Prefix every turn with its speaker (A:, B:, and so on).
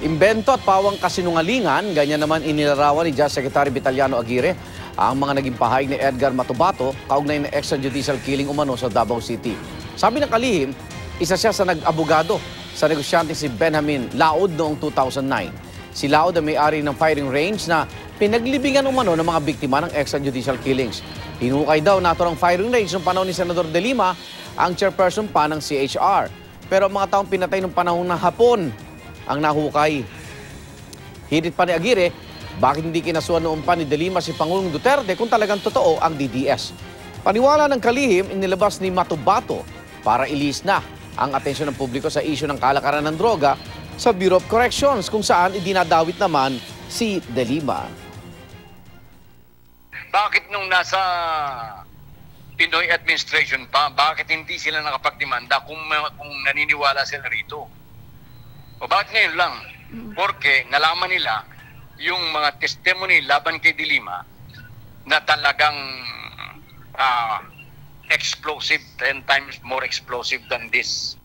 A: Imbento at pawang kasinungalingan, ganyan naman inilarawan ni Justice Secretary Vitaliano Aguirre ang mga naging pahayag ni Edgar Matubato kaugnay ng extrajudicial killing umano sa Davao City. Sabi ng kalihim, isa siya sa nag-abogado sa negosyante si Benjamin Laud noong 2009. Si Laud ay may-ari ng firing range na pinaglibingan umano ng mga biktima ng extrajudicial killings. Hinukay daw nato ng firing range noong panahon ni Senador De Lima, ang chairperson pa ng CHR. Pero ang mga taong pinatay noong panahon ng hapon ang nahukay. Hirit pa ni Aguirre, bakit hindi kinasuhan noon pa ni De Lima si Pangulong Duterte kung talagang totoo ang DDS? Paniwala ng kalihim, inilabas ni Matubato para ilis na ang atensyon ng publiko sa isyu ng kalakaran ng droga sa Bureau of Corrections kung saan idinadawit naman si De Lima.
B: Bakit nung nasa Pinoy administration pa, bakit hindi sila nakapagdemanda kung naniniwala sila rito? O bakit ngayon lang? Porque nalaman nila yung mga testimony laban kay De Lima na talagang explosive, 10 times more explosive than this.